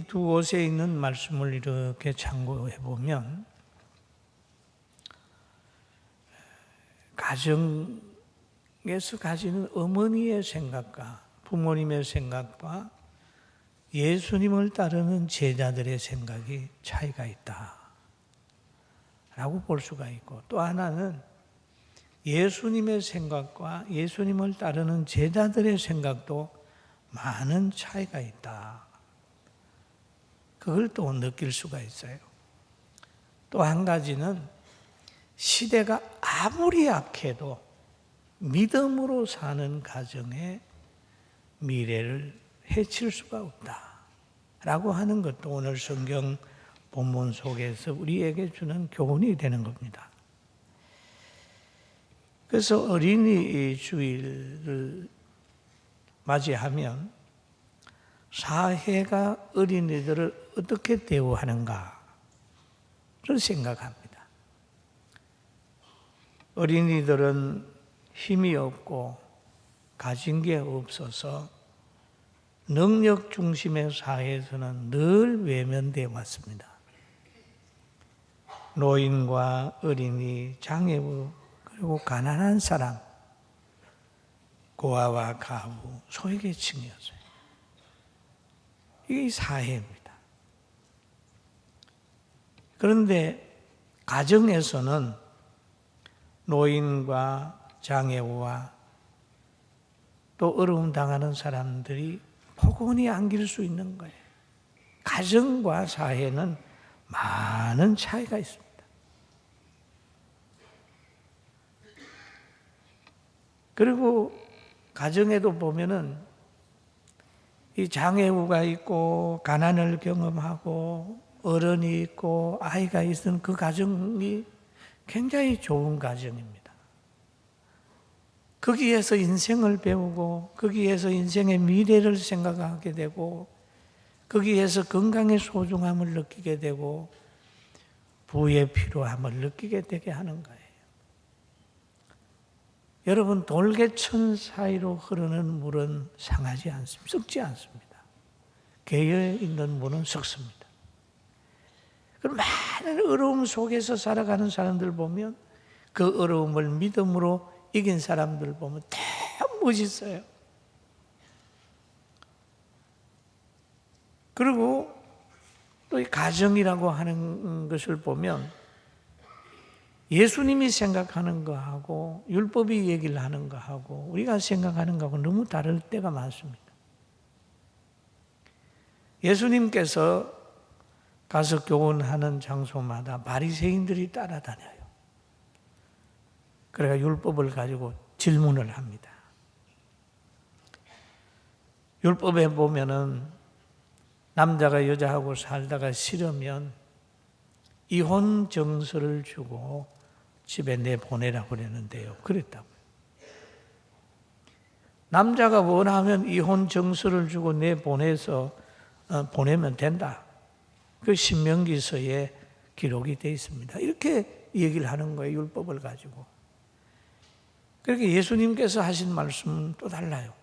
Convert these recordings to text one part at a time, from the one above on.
두 곳에 있는 말씀을 이렇게 참고해 보면 가정에서 가지는 어머니의 생각과 부모님의 생각과 예수님을 따르는 제자들의 생각이 차이가 있다라고 볼 수가 있고, 또 하나는 예수님의 생각과 예수님을 따르는 제자들의 생각도 많은 차이가 있다. 그걸 또 느낄 수가 있어요. 또 한 가지는 시대가 아무리 약해도 믿음으로 사는 가정의 미래를 해칠 수가 없다라고 하는 것도 오늘 성경 본문 속에서 우리에게 주는 교훈이 되는 겁니다. 그래서 어린이 주일을 맞이하면 사회가 어린이들을 어떻게 대우하는가를 생각합니다. 어린이들은 힘이 없고 가진 게 없어서 능력 중심의 사회에서는 늘 외면되어 왔습니다. 노인과 어린이, 장애우, 그리고 가난한 사람, 고아와 가부, 소외계층이었어요. 이게 사회입니다. 그런데 가정에서는 노인과 장애우와 또 어려움 당하는 사람들이 포근히 안길 수 있는 거예요. 가정과 사회는 많은 차이가 있습니다. 그리고 가정에도 보면은 이 장애우가 있고 가난을 경험하고 어른이 있고 아이가 있은 그 가정이 굉장히 좋은 가정입니다. 거기에서 인생을 배우고 거기에서 인생의 미래를 생각하게 되고 거기에서 건강의 소중함을 느끼게 되고 부의 필요함을 느끼게 되게 하는 거예요. 여러분, 돌개천 사이로 흐르는 물은 상하지 않습니다. 썩지 않습니다. 개에 있는 물은 썩습니다. 그럼 많은 어려움 속에서 살아가는 사람들 보면 그 어려움을 믿음으로 이긴 사람들 보면 참 멋있어요. 그리고 또 이 가정이라고 하는 것을 보면 예수님이 생각하는 거하고 율법이 얘기를 하는 거하고 우리가 생각하는 거하고 너무 다를 때가 많습니다. 예수님께서 가서 교훈하는 장소마다 바리새인들이 따라다녀요. 그래서 율법을 가지고 질문을 합니다. 율법에 보면은 남자가 여자하고 살다가 싫으면 이혼 정서를 주고 집에 내보내라고 그랬는데요. 그랬다고요. 남자가 원하면 이혼 정서를 주고 내보내서 보내면 된다. 그 신명기서에 기록이 되어 있습니다. 이렇게 얘기를 하는 거예요. 율법을 가지고. 그렇게 예수님께서 하신 말씀은 또 달라요.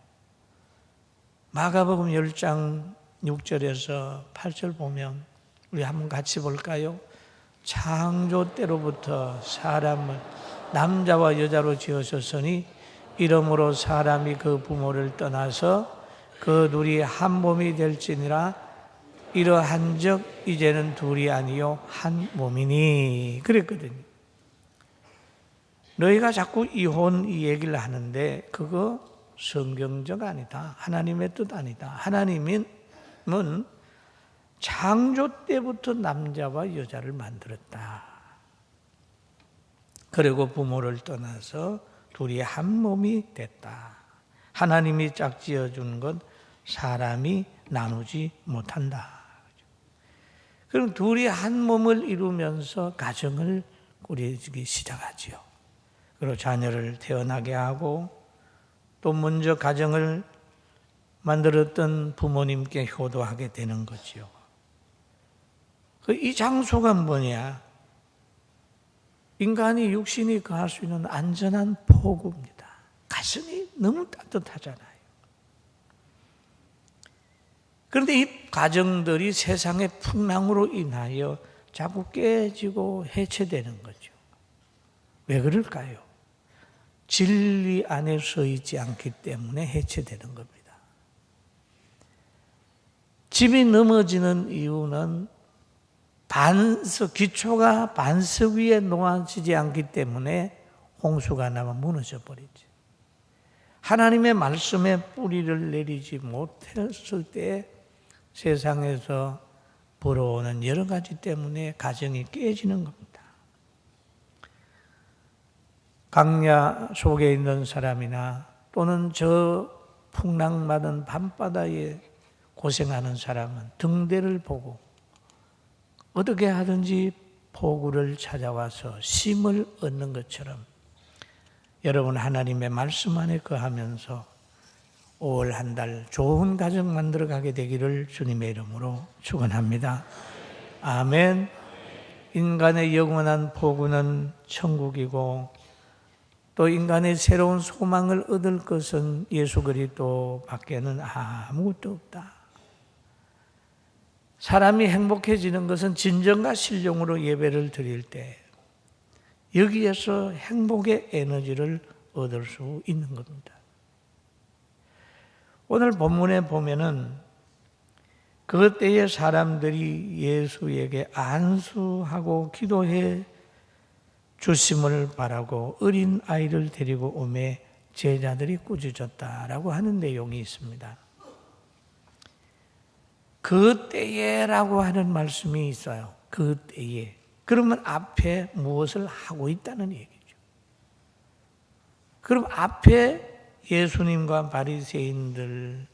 마가복음 10장 6절에서 8절 보면 우리 한번 같이 볼까요? 창조 때로부터 사람을 남자와 여자로 지으셨으니 이러므로 사람이 그 부모를 떠나서 그 둘이 한 몸이 될지니라 이러한즉 이제는 둘이 아니요 한 몸이니 그랬거든요. 너희가 자꾸 이혼 이 얘기를 하는데 그거 성경적 아니다. 하나님의 뜻 아니다. 하나님은 창조 때부터 남자와 여자를 만들었다. 그리고 부모를 떠나서 둘이 한 몸이 됐다. 하나님이 짝지어 준 것 사람이 나누지 못한다. 그럼 둘이 한 몸을 이루면서 가정을 꾸리기 시작하지요. 그리고 자녀를 태어나게 하고 또 먼저 가정을 만들었던 부모님께 효도하게 되는 거지요. 이 장소가 뭐냐? 인간이 육신이 거할 수 있는 안전한 포구입니다. 가슴이 너무 따뜻하잖아요. 그런데 이 가정들이 세상의 풍랑으로 인하여 자꾸 깨지고 해체되는 거죠. 왜 그럴까요? 진리 안에 서 있지 않기 때문에 해체되는 겁니다. 집이 넘어지는 이유는 기초가 반석 위에 놓아지지 않기 때문에 홍수가 나면 무너져 버리죠. 하나님의 말씀에 뿌리를 내리지 못했을 때 세상에서 불어오는 여러 가지 때문에 가정이 깨지는 겁니다. 강야 속에 있는 사람이나 또는 저 풍랑받은 밤바다에 고생하는 사람은 등대를 보고 어떻게 하든지 포구를 찾아와서 쉼을 얻는 것처럼 여러분 하나님의 말씀 안에 거하면서 5월 한 달 좋은 가정 만들어가게 되기를 주님의 이름으로 축원합니다. 아멘. 인간의 영원한 포구는 천국이고 또 인간의 새로운 소망을 얻을 것은 예수 그리스도 밖에는 아무것도 없다. 사람이 행복해지는 것은 진정과 신령으로 예배를 드릴 때 여기에서 행복의 에너지를 얻을 수 있는 겁니다. 오늘 본문에 보면은 그 때에 사람들이 예수에게 안수하고 기도해 주심을 바라고 어린 아이를 데리고 오매 제자들이 꾸짖었다라고 하는 내용이 있습니다. 그 때에라고 하는 말씀이 있어요. 그 때에. 그러면 앞에 무엇을 하고 있다는 얘기죠. 그럼 앞에 예수님과 바리새인들이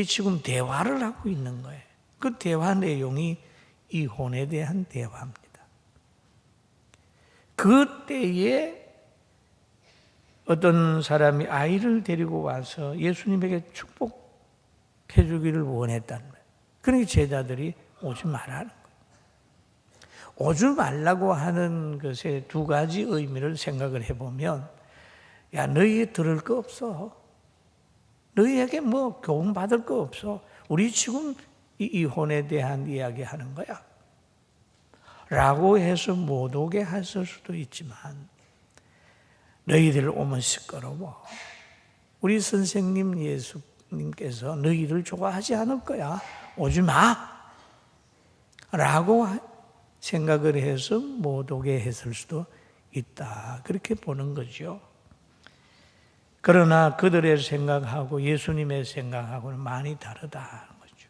지금 대화를 하고 있는 거예요. 그 대화 내용이 이혼에 대한 대화입니다. 그 때에 어떤 사람이 아이를 데리고 와서 예수님에게 축복해 주기를 원했다는 거예요. 그러니까 제자들이 오지 말라는 거예요. 오지 말라고 하는 것에 두 가지 의미를 생각을 해보면, 야, 너희 들을 거 없어. 너희에게 뭐 교훈 받을 거 없어. 우리 지금 이혼에 대한 이야기 하는 거야. 라고 해서 못 오게 했을 수도 있지만, 너희들 오면 시끄러워. 우리 선생님 예수님께서 너희들 좋아하지 않을 거야. 오지 마. 라고 생각을 해서 못 오게 했을 수도 있다. 그렇게 보는 거죠. 그러나 그들의 생각하고 예수님의 생각하고는 많이 다르다는 거죠.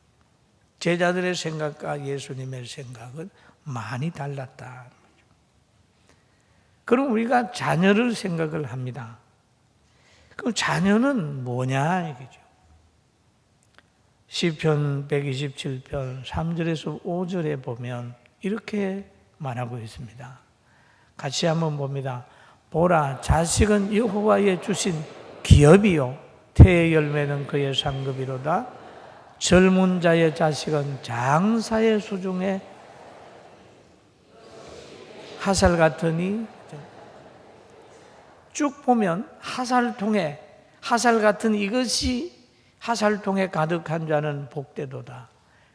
제자들의 생각과 예수님의 생각은 많이 달랐다는 거죠. 그럼 우리가 자녀를 생각을 합니다. 그럼 자녀는 뭐냐 이거죠. 시편 127편 3절에서 5절에 보면 이렇게 말하고 있습니다. 같이 한번 봅니다. 보라, 자식은 여호와의 주신 기업이요 태의 열매는 그의 상급이로다. 젊은 자의 자식은 장사의 수중에 하살 같으니, 쭉 보면 하살통에, 하살 같은 이것이 하살통에 가득한 자는 복되도다.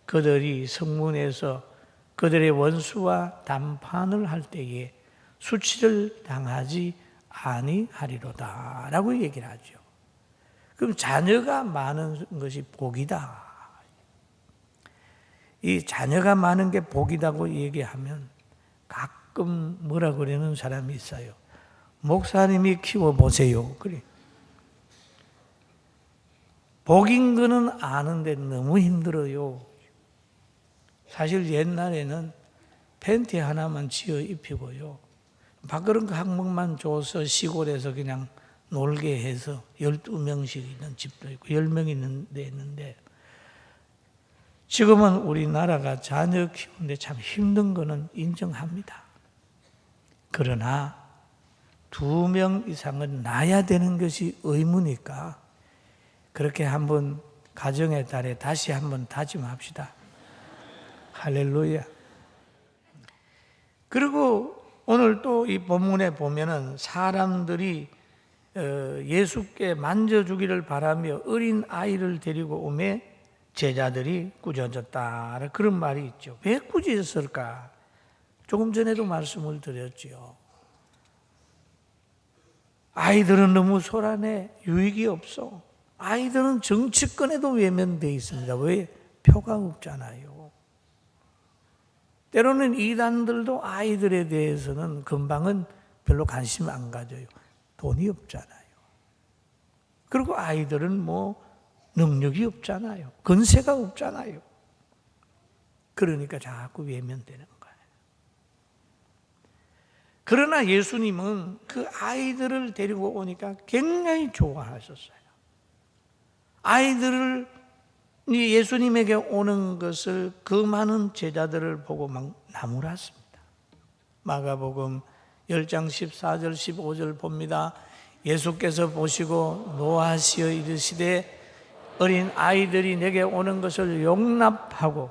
그들이 성문에서 그들의 원수와 담판을 할 때에 수치를 당하지 아니하리로다 라고 얘기를 하죠. 그럼 자녀가 많은 것이 복이다. 이 자녀가 많은 게 복이다고 얘기하면 가끔 뭐라 그러는 사람이 있어요. 목사님이 키워보세요. 그래. 복인 거는 아는데 너무 힘들어요. 사실 옛날에는 팬티 하나만 지어 입히고요. 밥그릇 한 먹만 줘서 시골에서 그냥 놀게 해서 12명씩 있는 집도 있고 10명 있는 데 있는데, 지금은 우리나라가 자녀 키우는데 참 힘든 거는 인정합니다. 그러나 2명 이상은 낳아야 되는 것이 의무니까 그렇게 한번 가정의 달에 다시 한번 다짐합시다. 할렐루야. 그리고 오늘 또 이 본문에 보면은 사람들이 예수께 만져주기를 바라며 어린 아이를 데리고 오매 제자들이 꾸짖었다. 그런 말이 있죠. 왜 꾸짖었을까? 조금 전에도 말씀을 드렸지요. 아이들은 너무 소란해. 유익이 없어. 아이들은 정치권에도 외면되어 있습니다. 왜? 표가 없잖아요. 때로는 이단들도 아이들에 대해서는 금방은 별로 관심 안 가져요. 돈이 없잖아요. 그리고 아이들은 뭐 능력이 없잖아요. 건세가 없잖아요. 그러니까 자꾸 외면되는 거예요. 그러나 예수님은 그 아이들을 데리고 오니까 굉장히 좋아하셨어요. 아이들을 예수님에게 오는 것을 그 많은 제자들을 보고 막 나무랐습니다. 마가복음 10장 14절 15절 봅니다. 예수께서 보시고 노하시어 이르시되 어린 아이들이 내게 오는 것을 용납하고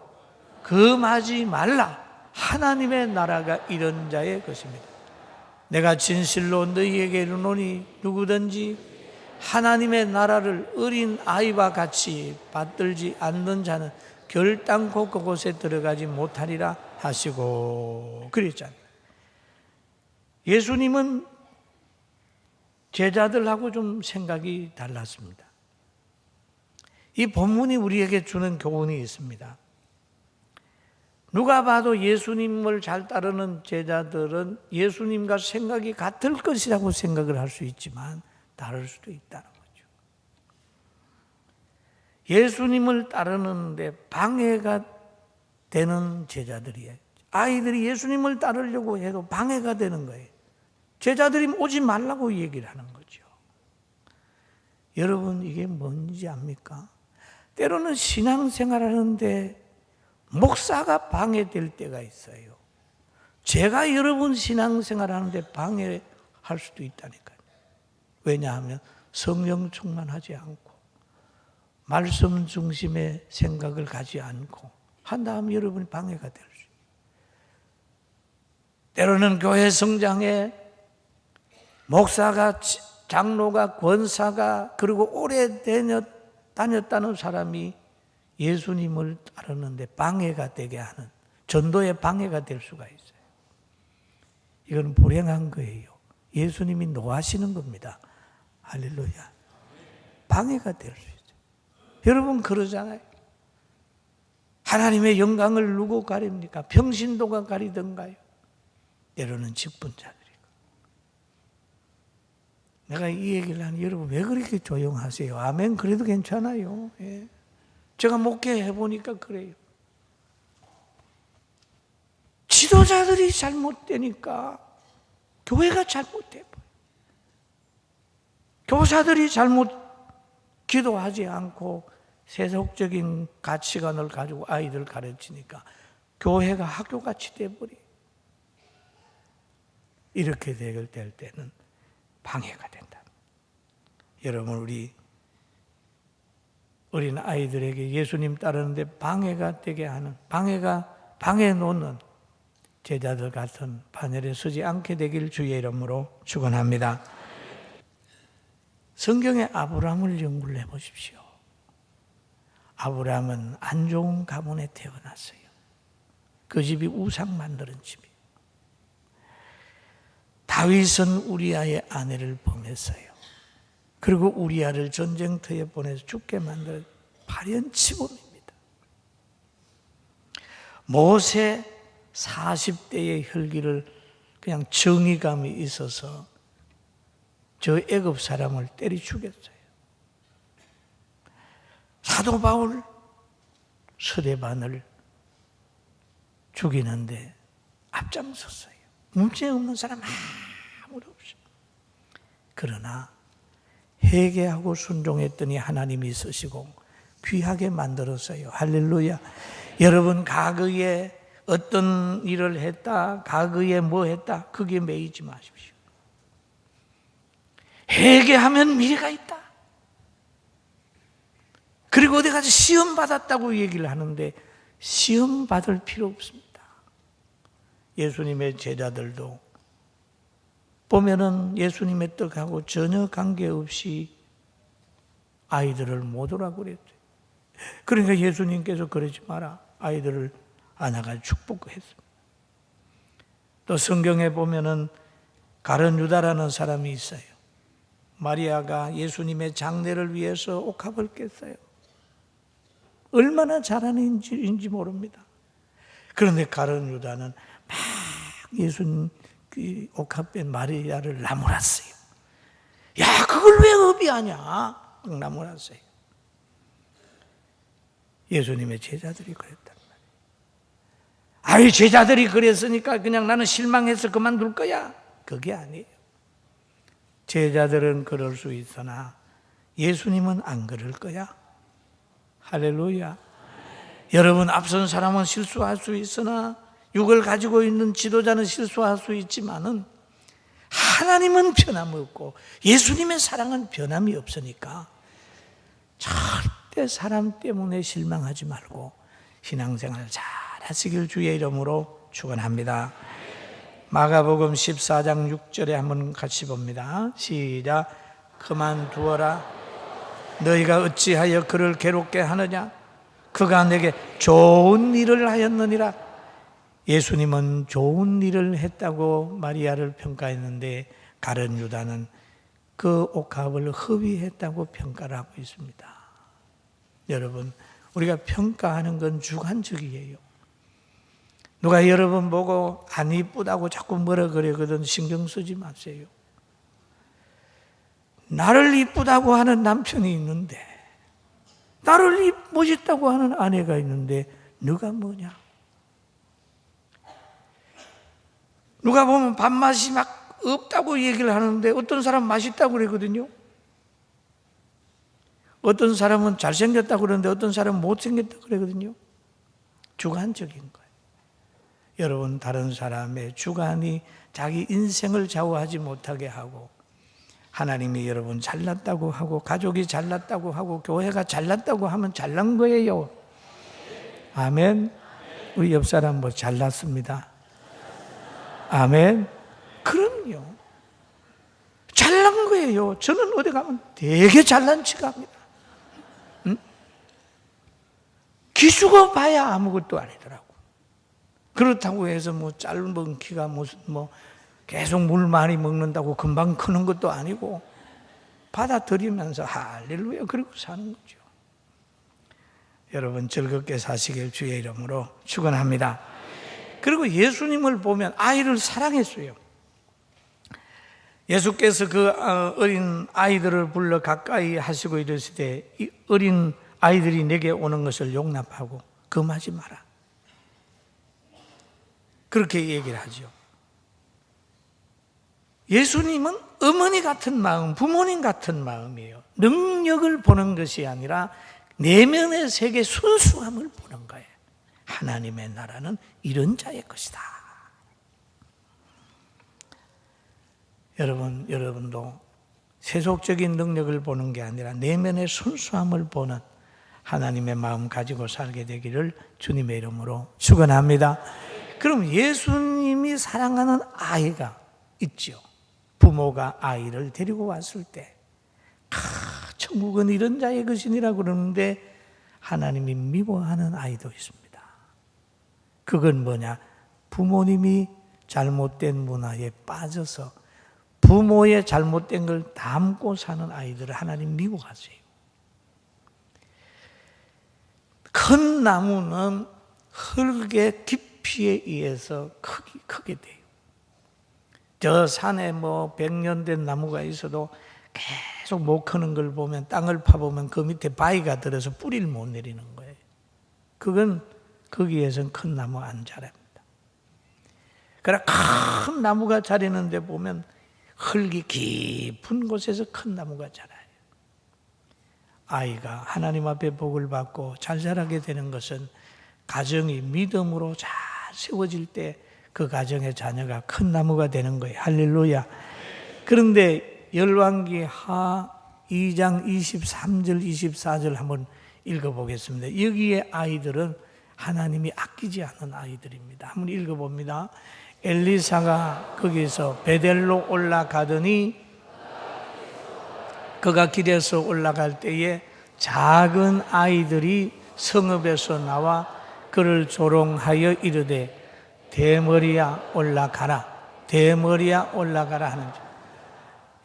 금하지 말라. 하나님의 나라가 이런 자의 것입니다. 내가 진실로 너희에게 이르노니 누구든지 하나님의 나라를 어린 아이와 같이 받들지 않는 자는 결단코 그곳에 들어가지 못하리라 하시고 그랬잖아요. 예수님은 제자들하고 좀 생각이 달랐습니다. 이 본문이 우리에게 주는 교훈이 있습니다. 누가 봐도 예수님을 잘 따르는 제자들은 예수님과 생각이 같을 것이라고 생각을 할 수 있지만 다를 수도 있다는 거죠. 예수님을 따르는데 방해가 되는 제자들이에요. 아이들이 예수님을 따르려고 해도 방해가 되는 거예요. 제자들이 오지 말라고 얘기를 하는 거죠. 여러분 이게 뭔지 압니까? 때로는 신앙생활 하는데 목사가 방해될 때가 있어요. 제가 여러분 신앙생활 하는데 방해할 수도 있다니까요. 왜냐하면 성령 충만하지 않고 말씀 중심의 생각을 가지 않고 한다면 여러분이 방해가 될 수 있어요. 때로는 교회 성장에 목사가 장로가 권사가 그리고 오래 다녔다는 사람이 예수님을 따르는데 방해가 되게 하는 전도에 방해가 될 수가 있어요. 이건 불행한 거예요. 예수님이 노하시는 겁니다. 할렐루야. 방해가 될 수 있어요. 여러분 그러잖아요. 하나님의 영광을 누구 가립니까? 평신도가 가리던가요? 때로는 직분자들이고. 내가 이 얘기를 하니 여러분 왜 그렇게 조용하세요? 아멘 그래도 괜찮아요. 예. 제가 목회해 보니까 그래요. 지도자들이 잘못되니까 교회가 잘못돼 버려요. 교사들이 잘못 기도하지 않고 세속적인 가치관을 가지고 아이들 가르치니까 교회가 학교같이 돼버려요. 이렇게 될 때는 방해가 된다. 여러분 우리 어린 아이들에게 예수님 따르는데 방해가 되게 하는 방해 놓는 제자들 같은 반열에 서지 않게 되길 주의 이름으로 축원합니다. 성경에 아브라함을 연구를 해보십시오. 아브라함은 안 좋은 가문에 태어났어요. 그 집이 우상 만드는 집이에요. 다윗은 우리아의 아내를 범했어요. 그리고 우리아를 전쟁터에 보내서 죽게 만든 파련치범입니다. 모세 40대의 혈기를 그냥 정의감이 있어서 저 애굽 사람을 때려 죽였어요. 사도 바울 서대반을 죽이는데 앞장섰어요. 문제 없는 사람 아무도 없어요. 그러나 회개하고 순종했더니 하나님이 쓰시고 귀하게 만들었어요. 할렐루야. 여러분 과거에 어떤 일을 했다, 과거에 뭐 했다, 거기에 매이지 마십시오. 회개하면 미래가 있다. 그리고 어디 가서 시험 받았다고 얘기를 하는데 시험 받을 필요 없습니다. 예수님의 제자들도 보면은 예수님의 뜻하고 전혀 관계없이 아이들을 못 오라고 그랬어요. 그러니까 예수님께서 그러지 마라. 아이들을 안아가 축복했습니다. 또 성경에 보면은 가룟 유다라는 사람이 있어요. 마리아가 예수님의 장례를 위해서 옥합을 깼어요. 얼마나 잘하는지 모릅니다. 그런데 가룟 유다는 막 예수님 옥합 뺀 마리아를 나무랐어요. 야, 그걸 왜 업이하냐? 막 나무랐어요. 예수님의 제자들이 그랬단 말이에요. 아이, 제자들이 그랬으니까 그냥 나는 실망해서 그만둘 거야. 그게 아니에요. 제자들은 그럴 수 있으나 예수님은 안 그럴 거야. 할렐루야. 여러분, 앞선 사람은 실수할 수 있으나 육을 가지고 있는 지도자는 실수할 수 있지만은 하나님은 변함없고 예수님의 사랑은 변함이 없으니까 절대 사람 때문에 실망하지 말고 신앙생활 잘 하시길 주의 이름으로 축원합니다. 마가복음 14장 6절에 한번 같이 봅니다. 시작. 그만두어라. 너희가 어찌하여 그를 괴롭게 하느냐? 그가 내게 좋은 일을 하였느니라. 예수님은 좋은 일을 했다고 마리아를 평가했는데 가룟 유다는 그 옥합을 허위했다고 평가를 하고 있습니다. 여러분, 우리가 평가하는 건 주관적이에요. 누가 여러분 보고 안 이쁘다고 자꾸 뭐라 그러거든 신경 쓰지 마세요. 나를 이쁘다고 하는 남편이 있는데, 나를 멋있다고 하는 아내가 있는데 누가 뭐냐? 누가 보면 밥맛이 막 없다고 얘기를 하는데 어떤 사람은 맛있다고 그러거든요. 어떤 사람은 잘생겼다고 그러는데 어떤 사람은 못생겼다고 그러거든요. 주관적인 거예요. 여러분, 다른 사람의 주관이 자기 인생을 좌우하지 못하게 하고 하나님이 여러분 잘났다고 하고 가족이 잘났다고 하고 교회가 잘났다고 하면 잘난 거예요. 아멘. 우리 옆 사람 뭐 잘났습니다. 아멘. 그럼요. 잘난 거예요. 저는 어디 가면 되게 잘난 척 합니다. 응? 기수가 봐야 아무것도 아니더라고. 그렇다고 해서 뭐 짧은 키가 무슨 뭐 계속 물 많이 먹는다고 금방 크는 것도 아니고 받아들이면서 할렐루야 그러고 사는 거죠. 여러분 즐겁게 사시길 주의 이름으로 축원합니다. 그리고 예수님을 보면 아이를 사랑했어요. 예수께서 그 어린 아이들을 불러 가까이 하시고 이르시되 이 어린 아이들이 내게 오는 것을 용납하고 금하지 마라. 그렇게 얘기를 하죠. 예수님은 어머니 같은 마음, 부모님 같은 마음이에요. 능력을 보는 것이 아니라 내면의 세계 순수함을 보는 거예요. 하나님의 나라는 이런 자의 것이다. 여러분도 세속적인 능력을 보는 게 아니라 내면의 순수함을 보는 하나님의 마음 가지고 살게 되기를 주님의 이름으로 축원합니다. 그럼 예수님이 사랑하는 아이가 있죠. 부모가 아이를 데리고 왔을 때 천국은 이런 자의 것이니라 그러는데 하나님이 미워하는 아이도 있습니다. 그건 뭐냐? 부모님이 잘못된 문화에 빠져서 부모의 잘못된 걸 담고 사는 아이들을 하나님 미워하세요. 큰 나무는 흙의 깊이에 의해서 크게 돼요. 저 산에 뭐 100년 된 나무가 있어도 계속 못 크는 걸 보면 땅을 파보면 그 밑에 바위가 들어서 뿌리를 못 내리는 거예요. 그건 거기에선 큰 나무 안 자랍니다. 그러나 큰 나무가 자라는데 보면 흙이 깊은 곳에서 큰 나무가 자라요. 아이가 하나님 앞에 복을 받고 잘 자라게 되는 것은 가정이 믿음으로 잘 세워질 때 그 가정의 자녀가 큰 나무가 되는 거예요. 할렐루야. 그런데 열왕기 하 2장 23절 24절 한번 읽어보겠습니다. 여기에 아이들은 하나님이 아끼지 않는 아이들입니다. 한번 읽어봅니다. 엘리사가 거기서 베델로 올라가더니 그가 길에서 올라갈 때에 작은 아이들이 성읍에서 나와 그를 조롱하여 이르되 대머리야 올라가라, 대머리야 올라가라 하는지.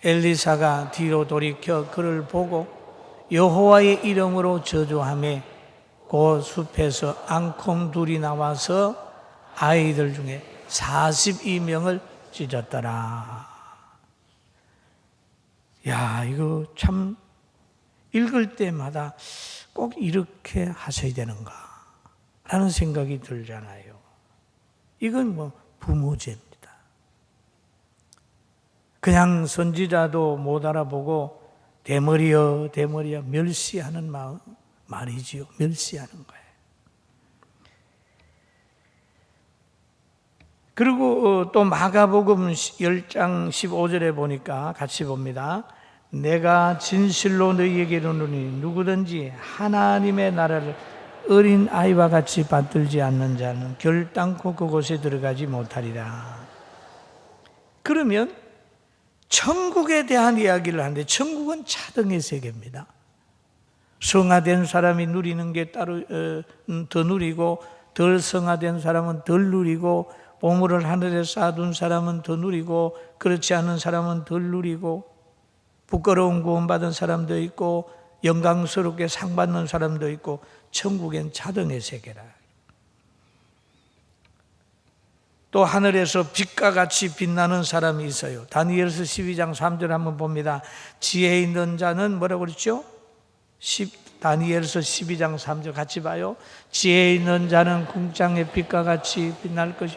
엘리사가 뒤로 돌이켜 그를 보고 여호와의 이름으로 저주하며 그 숲에서 앙콤 둘이 나와서 아이들 중에 42명을 찢었더라. 야, 이거 참 읽을 때마다 꼭 이렇게 하셔야 되는가 라는 생각이 들잖아요. 이건 뭐 부모죄입니다. 그냥 선지자도 못 알아보고 대머리여 대머리여 멸시하는 말이지요. 멸시하는 거예요. 그리고 또 마가복음 10장 15절에 보니까 같이 봅니다. 내가 진실로 너희에게 이르노니 누구든지 하나님의 나라를 어린 아이와 같이 받들지 않는 자는 결단코 그곳에 들어가지 못하리라. 그러면 천국에 대한 이야기를 하는데 천국은 차등의 세계입니다. 성화된 사람이 누리는 게 따로 더 누리고 덜 성화된 사람은 덜 누리고 보물을 하늘에 쌓아둔 사람은 더 누리고 그렇지 않은 사람은 덜 누리고 부끄러운 구원받은 사람도 있고 영광스럽게 상 받는 사람도 있고 천국엔 차등의 세계라. 또 하늘에서 빛과 같이 빛나는 사람이 있어요. 다니엘서 12장 3절 한번 봅니다. 지혜 있는 자는 뭐라고 그랬죠? 다니엘서 12장 3절 같이 봐요. 지혜 있는 자는 궁창의 빛과 같이 빛날 것이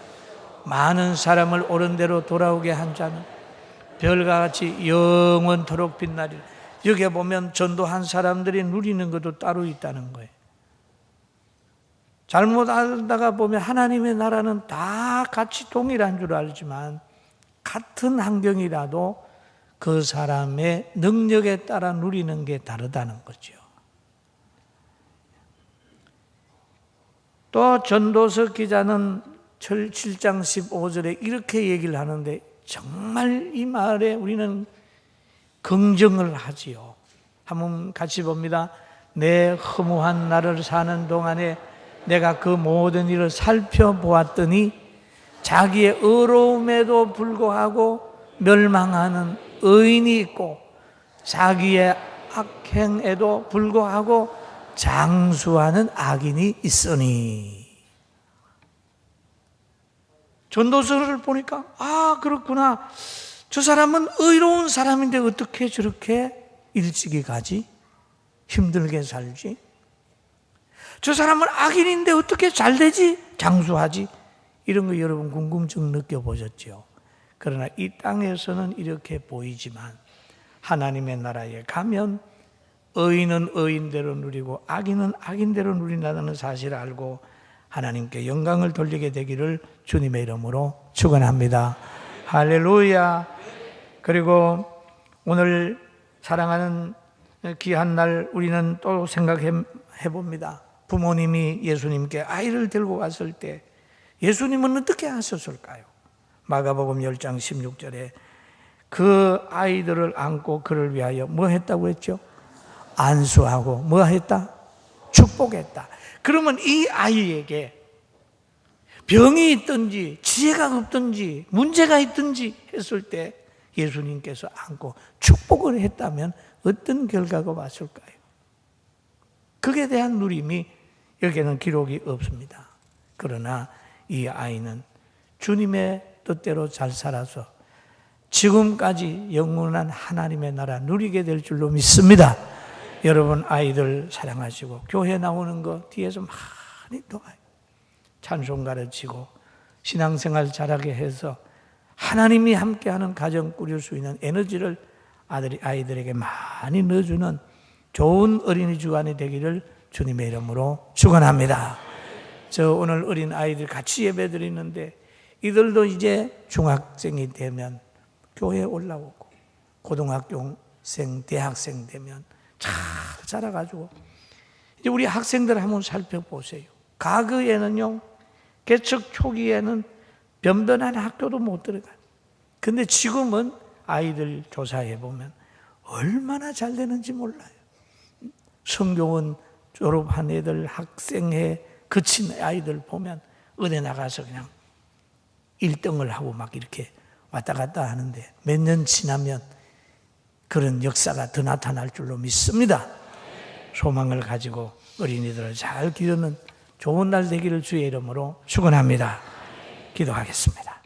많은 사람을 옳은 대로 돌아오게 한 자는 별과 같이 영원토록 빛나리라. 여기에 보면 전도한 사람들이 누리는 것도 따로 있다는 거예요. 잘못 알다가 보면 하나님의 나라는 다 같이 동일한 줄 알지만 같은 환경이라도 그 사람의 능력에 따라 누리는 게 다르다는 거죠. 또 전도서 기자는 7장 15절에 이렇게 얘기를 하는데 정말 이 말에 우리는 긍정을 하지요. 한번 같이 봅니다. 내 허무한 날을 사는 동안에 내가 그 모든 일을 살펴보았더니 자기의 의로움에도 불구하고 멸망하는 의인이 있고 자기의 악행에도 불구하고 장수하는 악인이 있으니. 전도서를 보니까 그렇구나. 저 사람은 의로운 사람인데 어떻게 저렇게 일찍이 가지? 힘들게 살지? 저 사람은 악인인데 어떻게 잘 되지? 장수하지? 이런 거 여러분 궁금증 느껴보셨죠? 그러나 이 땅에서는 이렇게 보이지만 하나님의 나라에 가면 의인은 의인대로 누리고 악인은 악인대로 누린다는 사실을 알고 하나님께 영광을 돌리게 되기를 주님의 이름으로 축원합니다. 할렐루야. 그리고 오늘 사랑하는 귀한 날 우리는 또 생각해 봅니다. 부모님이 예수님께 아이를 들고 왔을 때 예수님은 어떻게 하셨을까요? 마가복음 10장 16절에 그 아이들을 안고 그를 위하여 뭐 했다고 했죠? 안수하고 뭐 했다? 축복했다. 그러면 이 아이에게 병이 있든지 지혜가 없든지 문제가 있든지 했을 때 예수님께서 안고 축복을 했다면 어떤 결과가 왔을까요? 그에 대한 누림이 여기에는 기록이 없습니다. 그러나 이 아이는 주님의 뜻대로 잘 살아서 지금까지 영원한 하나님의 나라 누리게 될 줄로 믿습니다. 여러분 아이들 사랑하시고 교회 나오는 거 뒤에서 많이 도와요. 찬송 가르치고 신앙생활 잘하게 해서 하나님이 함께하는 가정 꾸릴 수 있는 에너지를 아이들에게 많이 넣어주는 좋은 어린이 주간이 되기를 주님의 이름으로 축원합니다. 저 오늘 어린 아이들 같이 예배 드리는데 이들도 이제 중학생이 되면 교회에 올라오고 고등학교생, 대학생 되면 잘 자라가지고 이제 우리 학생들 한번 살펴보세요. 과거에는요 개척 초기에는 변변한 학교도 못 들어가요. 근데 지금은 아이들 조사해 보면 얼마나 잘 되는지 몰라요. 성교원 졸업한 애들, 학생회 거친 아이들 보면 어디 나가서 그냥 1등을 하고 막 이렇게 왔다 갔다 하는데 몇 년 지나면 그런 역사가 더 나타날 줄로 믿습니다. 소망을 가지고 어린이들을 잘 기르는 좋은 날 되기를 주의 이름으로 축원합니다. 기도하겠습니다.